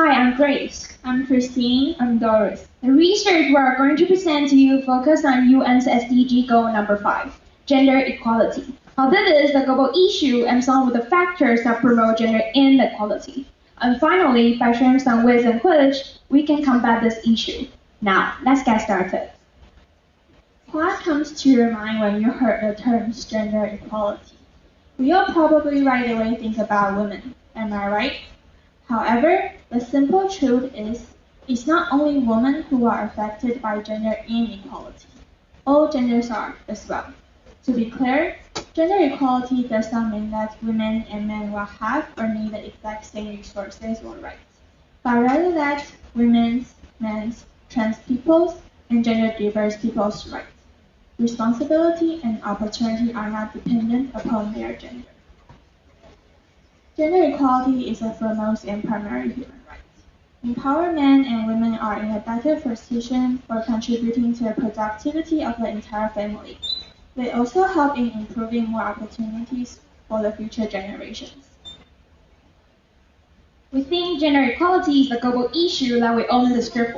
Hi, I'm Grace. I'm Christine. I'm Doris. The research we are going to present to you focuses on UN's SDG goal number 5, gender equality. How this is the global issue and some of the factors that promote gender inequality. And finally, by sharing some ways in which we can combat this issue. Now, let's get started. What comes to your mind when you heard the terms gender equality? We'll probably right away think about women, am I right? However, the simple truth is, it's not only women who are affected by gender inequality. All genders are as well. To be clear, gender equality does not mean that women and men will have or need the exact same resources or rights, but rather that women's, men's, trans people's, and gender diverse people's rights, responsibility, and opportunity are not dependent upon their gender. Gender equality is a foremost and primary human right. Empowered men and women are in a better position for contributing to the productivity of the entire family. They also help in improving more opportunities for the future generations. We think gender equality is a global issue that we all need to strive.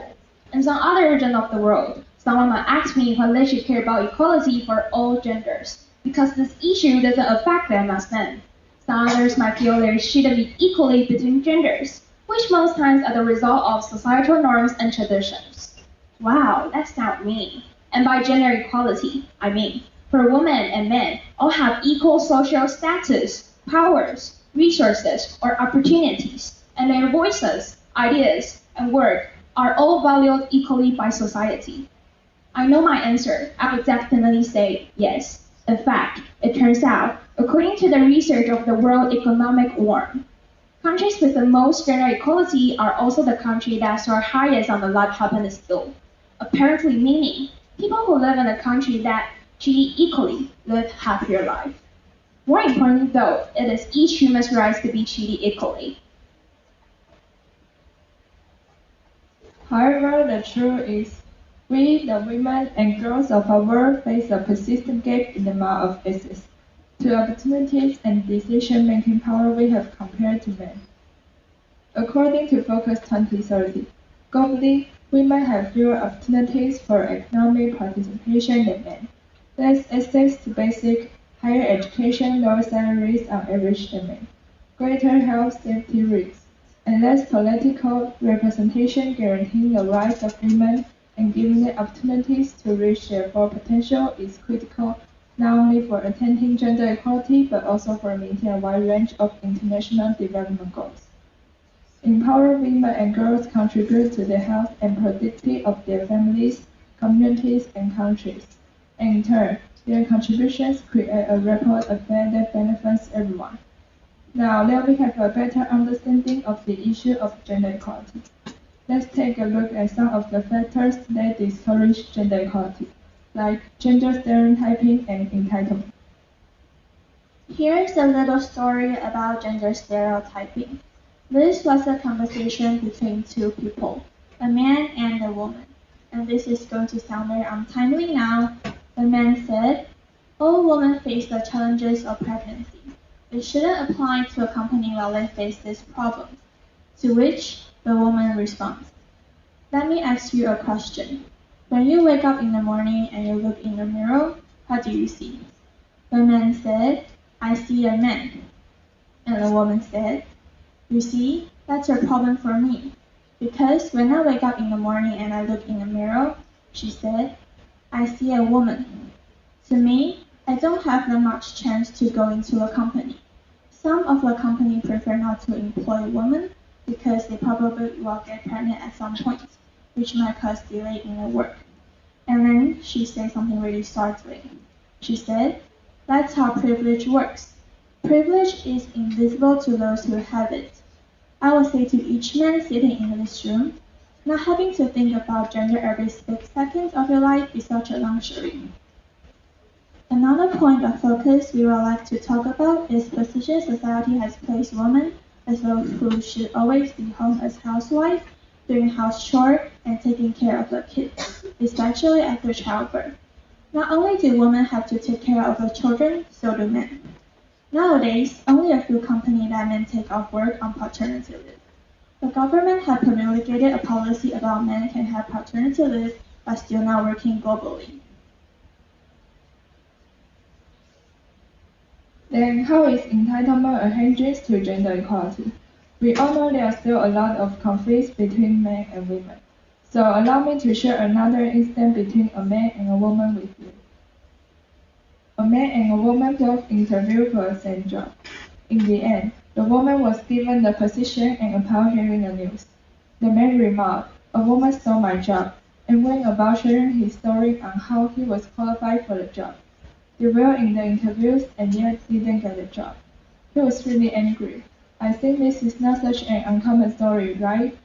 In some other region of the world, someone might ask me why they should care about equality for all genders, because this issue doesn't affect them as men. Some others might feel there shouldn't be equality between genders, which most times are the result of societal norms and traditions. Wow, that's not me. And by gender equality, I mean, for women and men all have equal social status, powers, resources, or opportunities, and their voices, ideas, and work are all valued equally by society. I know my answer. I would definitely say yes. In fact, it turns out, according to the research of the World Economic Forum, countries with the most gender equality are also the countries that score highest on the life happiness scale, apparently meaning people who live in a country that treat equally live happier lives. More important though, it is each human's right to be treated equally. However, the truth is, we, the women and girls of our world, face a persistent gap in the amount of access to opportunities and decision-making power we have compared to men. According to Focus 2030, globally, women have fewer opportunities for economic participation than men, less access to basic higher education, lower salaries on average than men, greater health safety risks, and less political representation guaranteeing the rights of women and giving them opportunities to reach their full potential is critical not only for attaining gender equality but also for maintaining a wide range of international development goals. Empowered women and girls contribute to the health and productivity of their families, communities, and countries, and in turn, their contributions create a ripple effect that benefits everyone. Now that we have a better understanding of the issue of gender equality, let's take a look at some of the factors that discourage gender equality, like gender stereotyping and entitlement. Here's a little story about gender stereotyping. This was a conversation between two people, a man and a woman. And this is going to sound very untimely now. The man said, all women face the challenges of pregnancy. It shouldn't apply to a company while they face this problem. To which the woman responds, let me ask you a question. When you wake up in the morning and you look in the mirror, what do you see? The man said, I see a man. And the woman said, you see, that's a problem for me. Because when I wake up in the morning and I look in the mirror, she said, I see a woman. To me, I don't have that much chance to go into a company. Some of the company prefer not to employ women because they probably will get pregnant at some point, which might cause delay in their work. And then she said something really startling. She said, that's how privilege works. Privilege is invisible to those who have it. I will say to each man sitting in this room, not having to think about gender every 6 seconds of your life is such a luxury. Another point of focus we would like to talk about is position society has placed women as those who should always be home as housewives, doing house chores and taking care of the kids, especially after childbirth. Not only do women have to take care of the children, so do men. Nowadays, only a few companies that men take off work on paternity leave. The government had promulgated a policy about men can have paternity leave but still not working globally. Then how is entitlement a hindrance to gender equality? We all know there are still a lot of conflicts between men and women. So allow me to share another instance between a man and a woman with you. A man and a woman both interviewed for the same job. In the end, the woman was given the position and upon hearing the news, the man remarked, "A woman stole my job," and went about sharing his story on how he was qualified for the job. Did well in the interviews and yet didn't get the job. He was really angry. I think this is not such an uncommon story, right?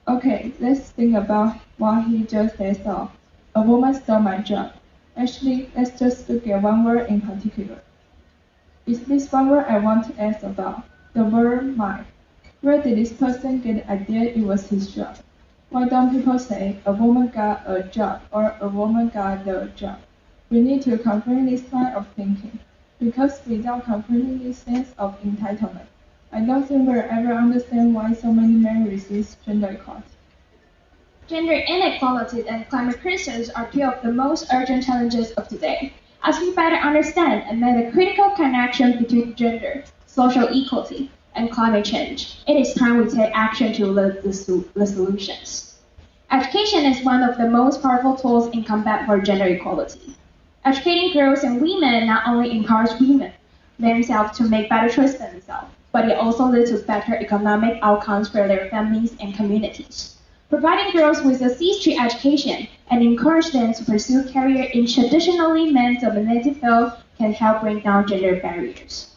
Okay, let's think about what he just said so. A woman stole my job. Actually, let's just look at one word in particular. It's this one word I want to ask about, the word "my." Where did this person get the idea it was his job? Why don't people say a woman got a job or a woman got the job? We need to confront this line of thinking, because without confronting this sense of entitlement, I don't think we'll ever understand why so many men resist gender equality. Gender inequality and climate crisis are two of the most urgent challenges of today. As we better understand and make the critical connection between gender, social equality, and climate change, it is time we take action to live the solutions. Education is one of the most powerful tools in combat for gender equality. Educating girls and women not only empowers women themselves to make better choices themselves, but it also leads to better economic outcomes for their families and communities. Providing girls with a C-street education and encourage them to pursue career in traditionally men-dominated fields can help bring down gender barriers.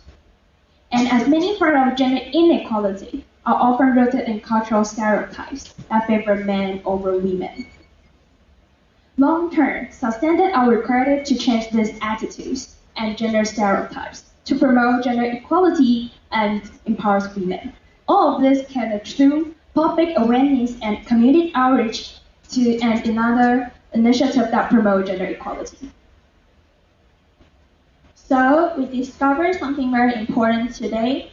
And as many forms of gender inequality are often rooted in cultural stereotypes that favor men over women. Long-term, sustained are required to change these attitudes and gender stereotypes to promote gender equality and empowers women. All of this can achieve public awareness and community outreach to and another initiative that promote gender equality. So, we discovered something very important today.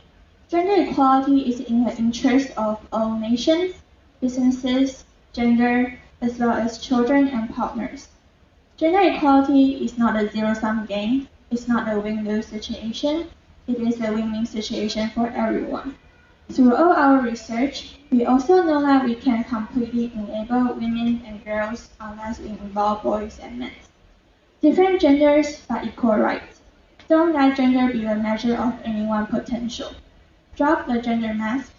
Gender equality is in the interest of all nations, businesses, gender, as well as children and partners. Gender equality is not a zero-sum game. It's not a win-lose situation. It is a win-win situation for everyone. Through all our research, we also know that we can completely enable women and girls unless we involve boys and men. Different genders but equal rights. Don't let gender be the measure of anyone's potential. Drop the gender mask.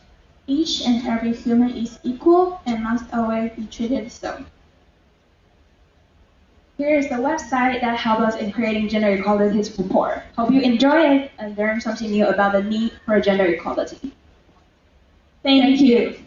Each and every human is equal and must always be treated so. Here is the website that helped us in creating gender equality report. Hope you enjoy it and learn something new about the need for gender equality. Thank you.